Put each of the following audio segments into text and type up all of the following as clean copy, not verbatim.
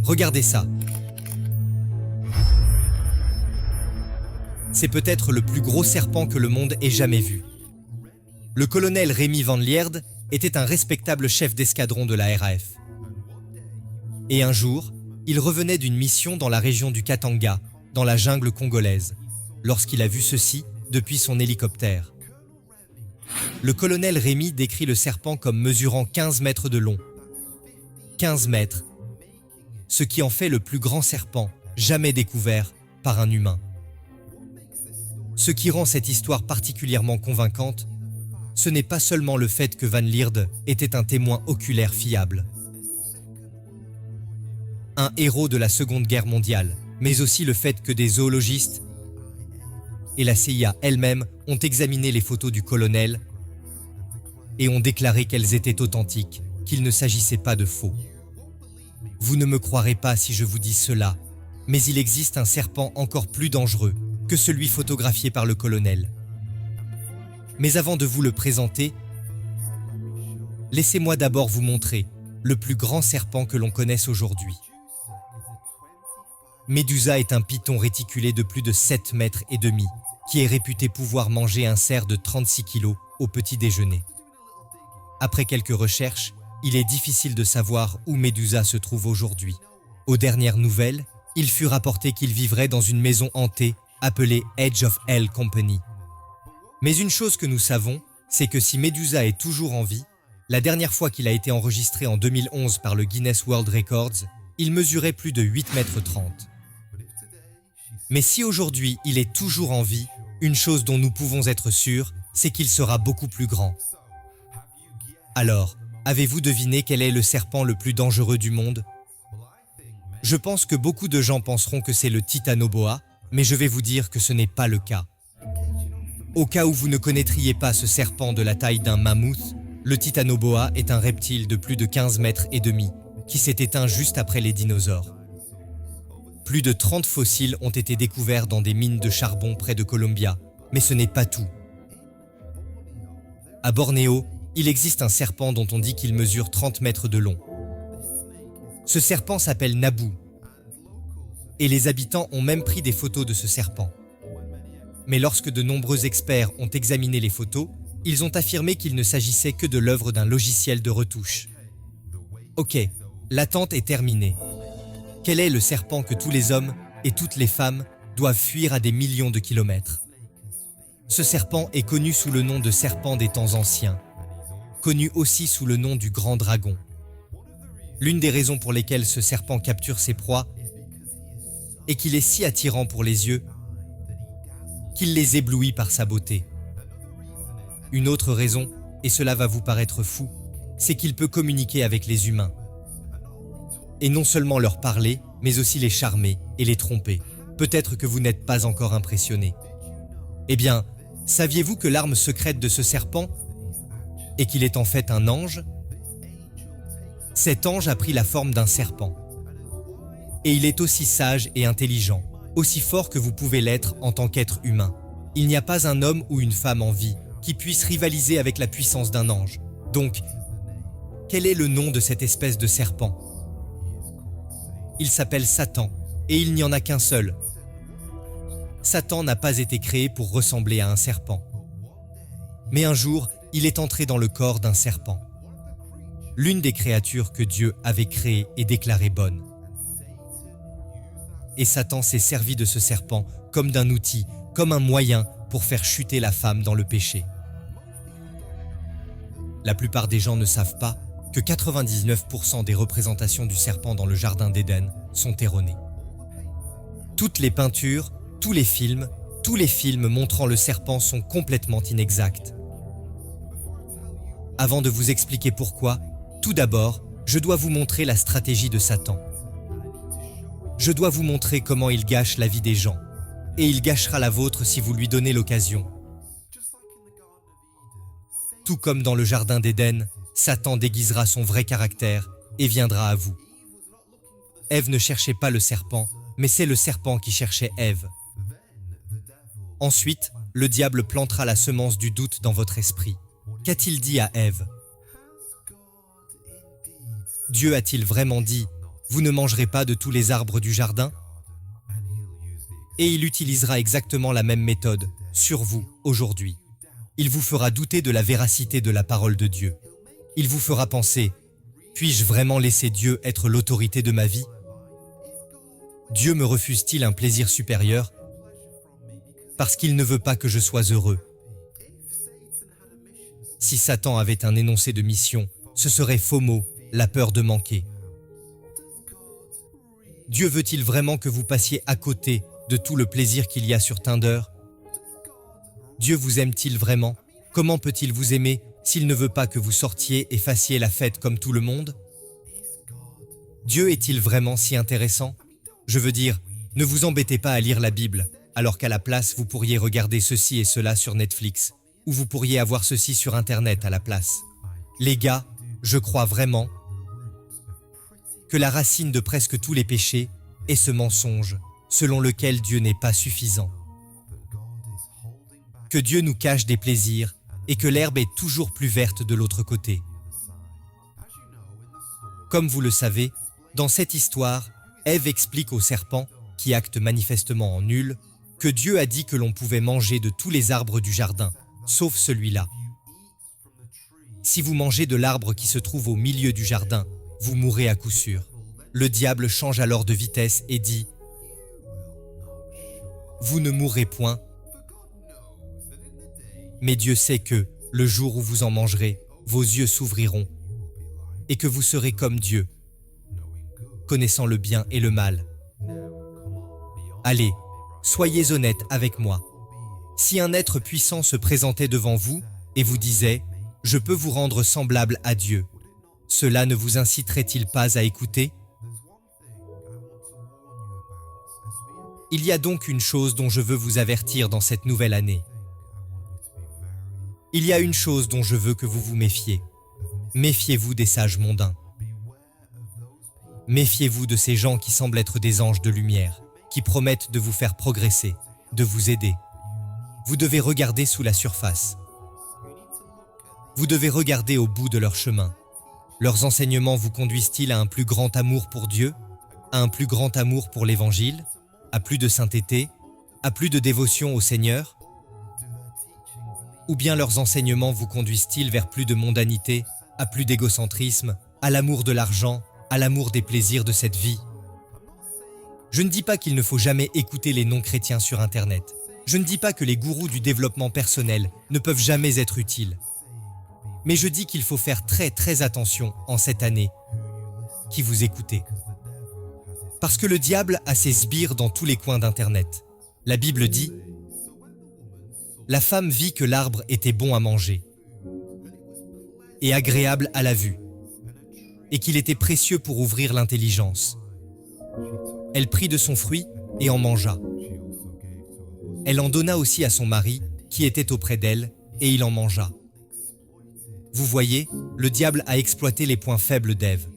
Regardez ça. C'est peut-être le plus gros serpent que le monde ait jamais vu. Le colonel Remy Van Lierde était un respectable chef d'escadron de la RAF. Et un jour, il revenait d'une mission dans la région du Katanga, dans la jungle congolaise, lorsqu'il a vu ceci depuis son hélicoptère. Le colonel Remy décrit le serpent comme mesurant 15 mètres de long. 15 mètres, ce qui en fait le plus grand serpent jamais découvert par un humain. Ce qui rend cette histoire particulièrement convaincante, ce n'est pas seulement le fait que Van Lierde était un témoin oculaire fiable, un héros de la Seconde Guerre mondiale, mais aussi le fait que des zoologistes et la CIA elle-même ont examiné les photos du colonel et ont déclaré qu'elles étaient authentiques, qu'il ne s'agissait pas de faux. Vous ne me croirez pas si je vous dis cela, mais il existe un serpent encore plus dangereux que celui photographié par le colonel. Mais avant de vous le présenter, laissez-moi d'abord vous montrer le plus grand serpent que l'on connaisse aujourd'hui. Médusa est un python réticulé de plus de 7 mètres et demi, qui est réputé pouvoir manger un cerf de 36 kilos au petit déjeuner. Après quelques recherches, il est difficile de savoir où Médusa se trouve aujourd'hui. Aux dernières nouvelles, il fut rapporté qu'il vivrait dans une maison hantée appelée Edge of Hell Company. Mais une chose que nous savons, c'est que si Médusa est toujours en vie, la dernière fois qu'il a été enregistré en 2011 par le Guinness World Records, il mesurait plus de 8 mètres 30. Mais si aujourd'hui il est toujours en vie, une chose dont nous pouvons être sûrs, c'est qu'il sera beaucoup plus grand. Alors, avez-vous deviné quel est le serpent le plus dangereux du monde? Je pense que beaucoup de gens penseront que c'est le titanoboa, mais je vais vous dire que ce n'est pas le cas. Au cas où vous ne connaîtriez pas ce serpent de la taille d'un mammouth, le titanoboa est un reptile de plus de 15 mètres et demi, qui s'est éteint juste après les dinosaures. Plus de 30 fossiles ont été découverts dans des mines de charbon près de Columbia, mais ce n'est pas tout. À Bornéo, il existe un serpent dont on dit qu'il mesure 30 mètres de long. Ce serpent s'appelle Naboo, et les habitants ont même pris des photos de ce serpent. Mais lorsque de nombreux experts ont examiné les photos, ils ont affirmé qu'il ne s'agissait que de l'œuvre d'un logiciel de retouche. Ok, l'attente est terminée. Quel est le serpent que tous les hommes et toutes les femmes doivent fuir à des millions de kilomètres? Ce serpent est connu sous le nom de serpent des temps anciens, connu aussi sous le nom du grand dragon. L'une des raisons pour lesquelles ce serpent capture ses proies est qu'il est si attirant pour les yeux qu'il les éblouit par sa beauté. Une autre raison, et cela va vous paraître fou, c'est qu'il peut communiquer avec les humains. Et non seulement leur parler, mais aussi les charmer et les tromper. Peut-être que vous n'êtes pas encore impressionné. Eh bien, saviez-vous que l'arme secrète de ce serpent est qu'il est en fait un ange? Cet ange a pris la forme d'un serpent. Et il est aussi sage et intelligent, aussi fort que vous pouvez l'être en tant qu'être humain. Il n'y a pas un homme ou une femme en vie qui puisse rivaliser avec la puissance d'un ange. Donc, quel est le nom de cette espèce de serpent? Il s'appelle Satan, et il n'y en a qu'un seul. Satan n'a pas été créé pour ressembler à un serpent. Mais un jour, il est entré dans le corps d'un serpent. L'une des créatures que Dieu avait créées et déclarée bonne. Et Satan s'est servi de ce serpent comme d'un outil, comme un moyen pour faire chuter la femme dans le péché. La plupart des gens ne savent pas que 99% des représentations du serpent dans le jardin d'Éden sont erronées. Toutes les peintures, tous les films montrant le serpent sont complètement inexacts. Avant de vous expliquer pourquoi, tout d'abord, je dois vous montrer la stratégie de Satan. Je dois vous montrer comment il gâche la vie des gens, et il gâchera la vôtre si vous lui donnez l'occasion. Tout comme dans le jardin d'Éden, Satan déguisera son vrai caractère et viendra à vous. Ève ne cherchait pas le serpent, mais c'est le serpent qui cherchait Ève. Ensuite, le diable plantera la semence du doute dans votre esprit. Qu'a-t-il dit à Ève? Dieu a-t-il vraiment dit « Vous ne mangerez pas de tous les arbres du jardin? Et il utilisera exactement la même méthode sur vous aujourd'hui. Il vous fera douter de la véracité de la parole de Dieu. Il vous fera penser, puis-je vraiment laisser Dieu être l'autorité de ma vie? Dieu me refuse-t-il un plaisir supérieur? Parce qu'il ne veut pas que je sois heureux. Si Satan avait un énoncé de mission, ce serait FOMO, la peur de manquer. Dieu veut-il vraiment que vous passiez à côté de tout le plaisir qu'il y a sur Tinder? Dieu vous aime-t-il vraiment? Comment peut-il vous aimer s'il ne veut pas que vous sortiez et fassiez la fête comme tout le monde? Dieu est-il vraiment si intéressant? Je veux dire, ne vous embêtez pas à lire la Bible, alors qu'à la place vous pourriez regarder ceci et cela sur Netflix, ou vous pourriez avoir ceci sur Internet à la place. Les gars, je crois vraiment que la racine de presque tous les péchés est ce mensonge, selon lequel Dieu n'est pas suffisant. Que Dieu nous cache des plaisirs et que l'herbe est toujours plus verte de l'autre côté. Comme vous le savez, dans cette histoire, Ève explique au serpent, qui acte manifestement en nul, que Dieu a dit que l'on pouvait manger de tous les arbres du jardin, sauf celui-là. Si vous mangez de l'arbre qui se trouve au milieu du jardin, vous mourrez à coup sûr. Le diable change alors de vitesse et dit « Vous ne mourrez point ». Mais Dieu sait que, le jour où vous en mangerez, vos yeux s'ouvriront et que vous serez comme Dieu, connaissant le bien et le mal. Allez, soyez honnêtes avec moi. Si un être puissant se présentait devant vous et vous disait « Je peux vous rendre semblable à Dieu », cela ne vous inciterait-il pas à écouter? Il y a donc une chose dont je veux vous avertir dans cette nouvelle année. Il y a une chose dont je veux que vous vous méfiez. Méfiez-vous des sages mondains. Méfiez-vous de ces gens qui semblent être des anges de lumière, qui promettent de vous faire progresser, de vous aider. Vous devez regarder sous la surface. Vous devez regarder au bout de leur chemin. Leurs enseignements vous conduisent-ils à un plus grand amour pour Dieu, à un plus grand amour pour l'Évangile, à plus de sainteté, à plus de dévotion au Seigneur? Ou bien leurs enseignements vous conduisent-ils vers plus de mondanité, à plus d'égocentrisme, à l'amour de l'argent, à l'amour des plaisirs de cette vie? Je ne dis pas qu'il ne faut jamais écouter les non-chrétiens sur Internet. Je ne dis pas que les gourous du développement personnel ne peuvent jamais être utiles. Mais je dis qu'il faut faire très attention en cette année qui vous écoutez. Parce que le diable a ses sbires dans tous les coins d'Internet. La Bible dit « La femme vit que l'arbre était bon à manger et agréable à la vue, et qu'il était précieux pour ouvrir l'intelligence. Elle prit de son fruit et en mangea. Elle en donna aussi à son mari, qui était auprès d'elle, et il en mangea. » Vous voyez, le diable a exploité les points faibles d'Ève.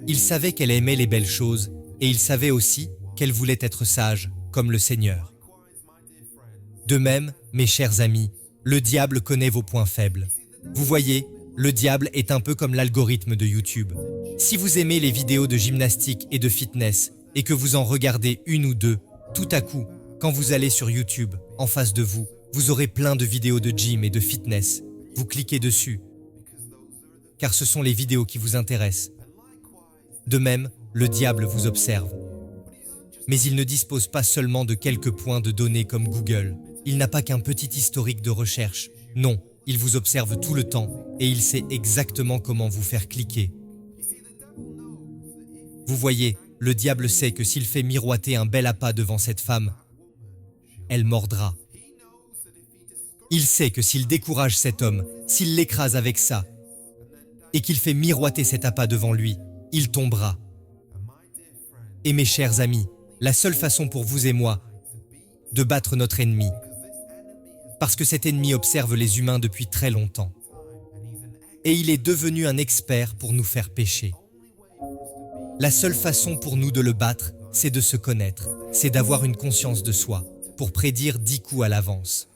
Il savait qu'elle aimait les belles choses, et il savait aussi qu'elle voulait être sage, comme le Seigneur. De même, mes chers amis, le diable connaît vos points faibles. Vous voyez, le diable est un peu comme l'algorithme de YouTube. Si vous aimez les vidéos de gymnastique et de fitness, et que vous en regardez une ou deux, tout à coup, quand vous allez sur YouTube, en face de vous, vous aurez plein de vidéos de gym et de fitness. Vous cliquez dessus, car ce sont les vidéos qui vous intéressent. De même, le diable vous observe. Mais il ne dispose pas seulement de quelques points de données comme Google. Il n'a pas qu'un petit historique de recherche. Non, il vous observe tout le temps et il sait exactement comment vous faire cliquer. Vous voyez, le diable sait que s'il fait miroiter un bel appât devant cette femme, elle mordra. Il sait que s'il décourage cet homme, s'il l'écrase avec ça, et qu'il fait miroiter cet appât devant lui, il tombera. Et mes chers amis, la seule façon pour vous et moi de battre notre ennemi, parce que cet ennemi observe les humains depuis très longtemps, et il est devenu un expert pour nous faire pécher. La seule façon pour nous de le battre, c'est de se connaître, c'est d'avoir une conscience de soi, pour prédire 10 coups à l'avance.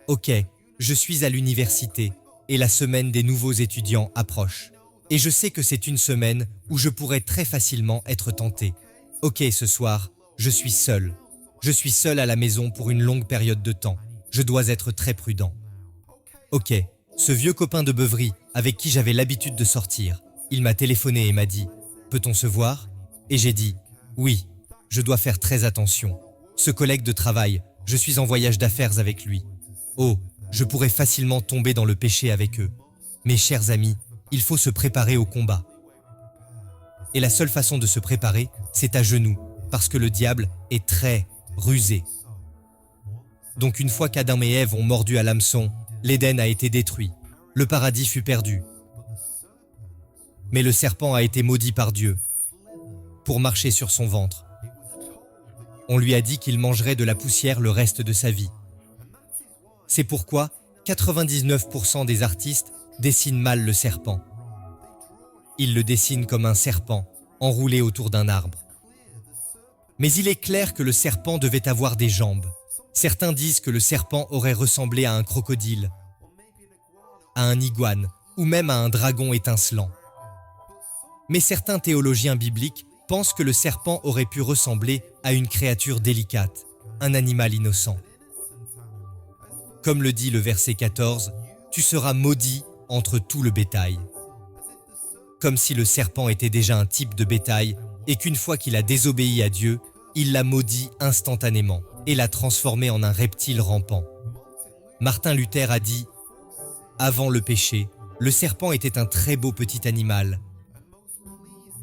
Ok, je suis à l'université et la semaine des nouveaux étudiants approche. Et je sais que c'est une semaine où je pourrais très facilement être tenté. Ok, ce soir, je suis seul. Je suis seul à la maison pour une longue période de temps. Je dois être très prudent. Ok, ce vieux copain de beuverie avec qui j'avais l'habitude de sortir, il m'a téléphoné et m'a dit « Peut-on se voir ?» Et j'ai dit « Oui, je dois faire très attention. Ce collègue de travail, je suis en voyage d'affaires avec lui. Oh, je pourrais facilement tomber dans le péché avec eux. Mes chers amis, il faut se préparer au combat. Et la seule façon de se préparer, c'est à genoux, parce que le diable est très rusé. Donc une fois qu'Adam et Ève ont mordu à l'hameçon, l'Éden a été détruit, le paradis fut perdu. Mais le serpent a été maudit par Dieu pour marcher sur son ventre. On lui a dit qu'il mangerait de la poussière le reste de sa vie. C'est pourquoi 99% des artistes dessinent mal le serpent. Ils le dessinent comme un serpent, enroulé autour d'un arbre. Mais il est clair que le serpent devait avoir des jambes. Certains disent que le serpent aurait ressemblé à un crocodile, à un iguane, ou même à un dragon étincelant. Mais certains théologiens bibliques pensent que le serpent aurait pu ressembler à une créature délicate, un animal innocent. Comme le dit le verset 14, « Tu seras maudit entre tout le bétail ». Comme si le serpent était déjà un type de bétail et qu'une fois qu'il a désobéi à Dieu, il l'a maudit instantanément et l'a transformé en un reptile rampant. Martin Luther a dit « Avant le péché, le serpent était un très beau petit animal,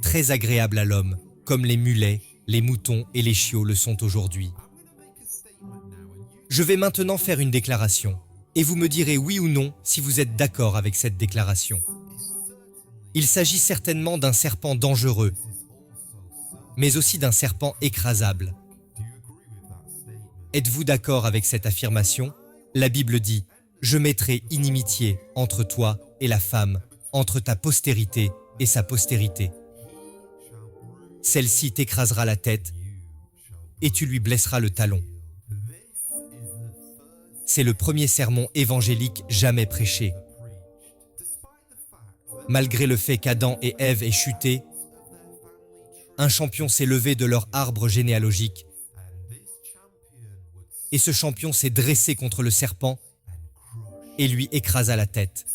très agréable à l'homme, comme les mulets, les moutons et les chiots le sont aujourd'hui. » Je vais maintenant faire une déclaration, et vous me direz oui ou non si vous êtes d'accord avec cette déclaration. Il s'agit certainement d'un serpent dangereux, mais aussi d'un serpent écrasable. Êtes-vous d'accord avec cette affirmation? La Bible dit « Je mettrai inimitié entre toi et la femme, entre ta postérité et sa postérité. Celle-ci t'écrasera la tête et tu lui blesseras le talon. » C'est le premier sermon évangélique jamais prêché. Malgré le fait qu'Adam et Ève aient chuté, un champion s'est levé de leur arbre généalogique et ce champion s'est dressé contre le serpent et lui écrasa la tête.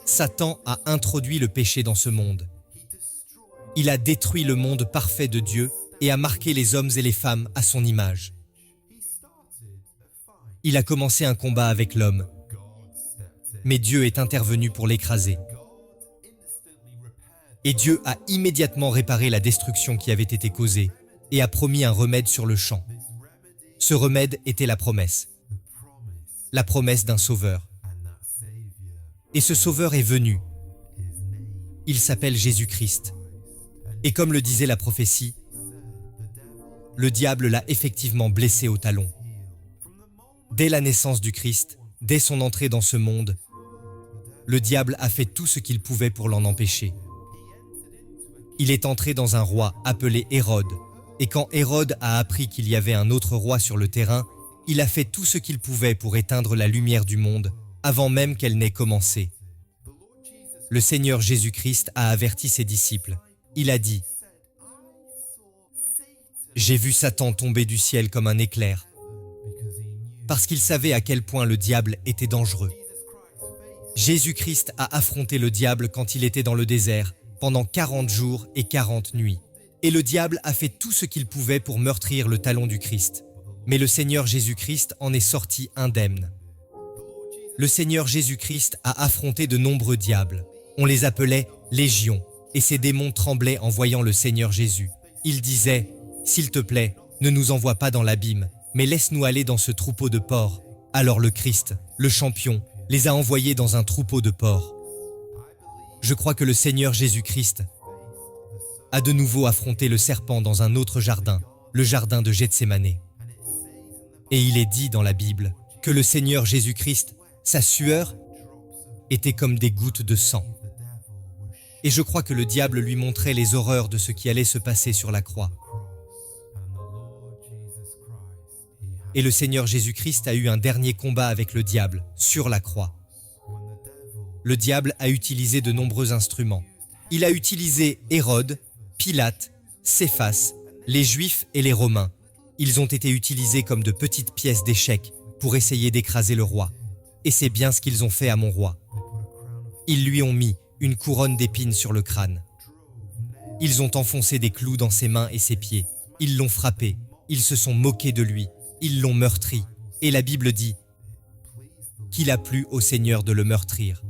Satan a introduit le péché dans ce monde. Il a détruit le monde parfait de Dieu et a marqué les hommes et les femmes à son image. Il a commencé un combat avec l'homme, mais Dieu est intervenu pour l'écraser. Et Dieu a immédiatement réparé la destruction qui avait été causée et a promis un remède sur le champ. Ce remède était la promesse d'un sauveur. Et ce sauveur est venu. Il s'appelle Jésus-Christ. Et comme le disait la prophétie, le diable l'a effectivement blessé au talon. Dès la naissance du Christ, dès son entrée dans ce monde, le diable a fait tout ce qu'il pouvait pour l'en empêcher. Il est entré dans un roi appelé Hérode, et quand Hérode a appris qu'il y avait un autre roi sur le terrain, il a fait tout ce qu'il pouvait pour éteindre la lumière du monde, avant même qu'elle n'ait commencé. Le Seigneur Jésus-Christ a averti ses disciples. Il a dit « J'ai vu Satan tomber du ciel comme un éclair », parce qu'il savait à quel point le diable était dangereux. Jésus-Christ a affronté le diable quand il était dans le désert, pendant 40 jours et 40 nuits. Et le diable a fait tout ce qu'il pouvait pour meurtrir le talon du Christ. Mais le Seigneur Jésus-Christ en est sorti indemne. Le Seigneur Jésus-Christ a affronté de nombreux diables. On les appelait légions, et ces démons tremblaient en voyant le Seigneur Jésus. Ils disaient « S'il te plaît, ne nous envoie pas dans l'abîme, mais laisse-nous aller dans ce troupeau de porcs. » Alors le Christ, le champion, les a envoyés dans un troupeau de porcs. Je crois que le Seigneur Jésus-Christ a de nouveau affronté le serpent dans un autre jardin, le jardin de Gethsémane. Et il est dit dans la Bible que le Seigneur Jésus-Christ, sa sueur, était comme des gouttes de sang. Et je crois que le diable lui montrait les horreurs de ce qui allait se passer sur la croix. Et le Seigneur Jésus-Christ a eu un dernier combat avec le diable, sur la croix. le diable a utilisé de nombreux instruments. Il a utilisé Hérode, Pilate, Céphas, les Juifs et les Romains. Ils ont été utilisés comme de petites pièces d'échecs pour essayer d'écraser le roi. Et c'est bien ce qu'ils ont fait à mon roi. Ils lui ont mis une couronne d'épines sur le crâne. Ils ont enfoncé des clous dans ses mains et ses pieds. Ils l'ont frappé. Ils se sont moqués de lui. Ils l'ont meurtri. Et la Bible dit qu'il a plu au Seigneur de le meurtrir.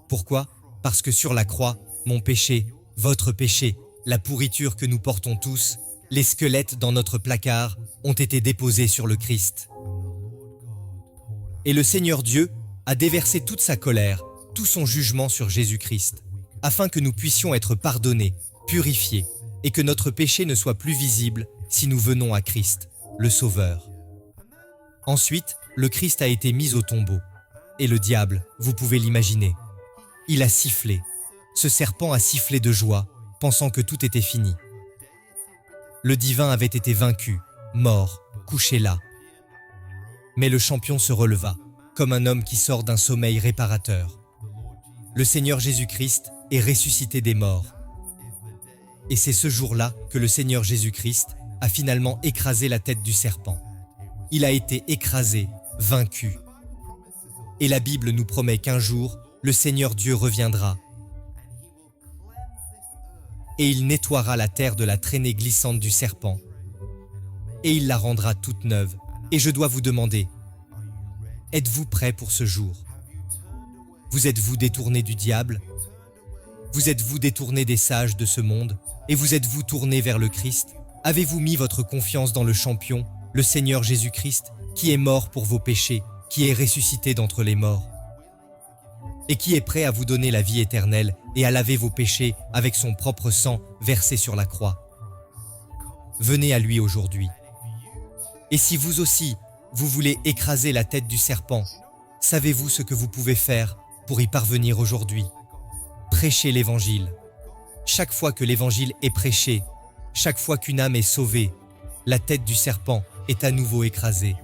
Pourquoi? Parce que sur la croix, mon péché, votre péché, la pourriture que nous portons tous, les squelettes dans notre placard ont été déposés sur le Christ. Et le Seigneur Dieu a déversé toute sa colère, tout son jugement sur Jésus-Christ, afin que nous puissions être pardonnés, purifiés, et que notre péché ne soit plus visible si nous venons à Christ, le Sauveur. Ensuite, le Christ a été mis au tombeau. Et le diable, vous pouvez l'imaginer, il a sifflé. Ce serpent a sifflé de joie, pensant que tout était fini. Le divin avait été vaincu, mort, couché là. Mais le champion se releva, comme un homme qui sort d'un sommeil réparateur. Le Seigneur Jésus-Christ est ressuscité des morts. Et c'est ce jour-là que le Seigneur Jésus-Christ a finalement écrasé la tête du serpent. Il a été écrasé, vaincu. Et la Bible nous promet qu'un jour, le Seigneur Dieu reviendra. Et il nettoiera la terre de la traînée glissante du serpent. Et il la rendra toute neuve. Et je dois vous demander, êtes-vous prêts pour ce jour? Vous êtes-vous détourné du diable? Vous êtes-vous détourné des sages de ce monde? Et vous êtes-vous tourné vers le Christ? Avez-vous mis votre confiance dans le champion, le Seigneur Jésus-Christ, qui est mort pour vos péchés, qui est ressuscité d'entre les morts, et qui est prêt à vous donner la vie éternelle et à laver vos péchés avec son propre sang versé sur la croix? Venez à lui aujourd'hui. Et si vous aussi, vous voulez écraser la tête du serpent, savez-vous ce que vous pouvez faire pour y parvenir aujourd'hui? Prêchez l'Évangile. Chaque fois que l'Évangile est prêché, chaque fois qu'une âme est sauvée, la tête du serpent est à nouveau écrasée.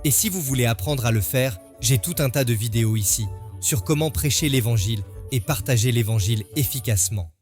Et si vous voulez apprendre à le faire, j'ai tout un tas de vidéos ici sur comment prêcher l'Évangile et partager l'Évangile efficacement.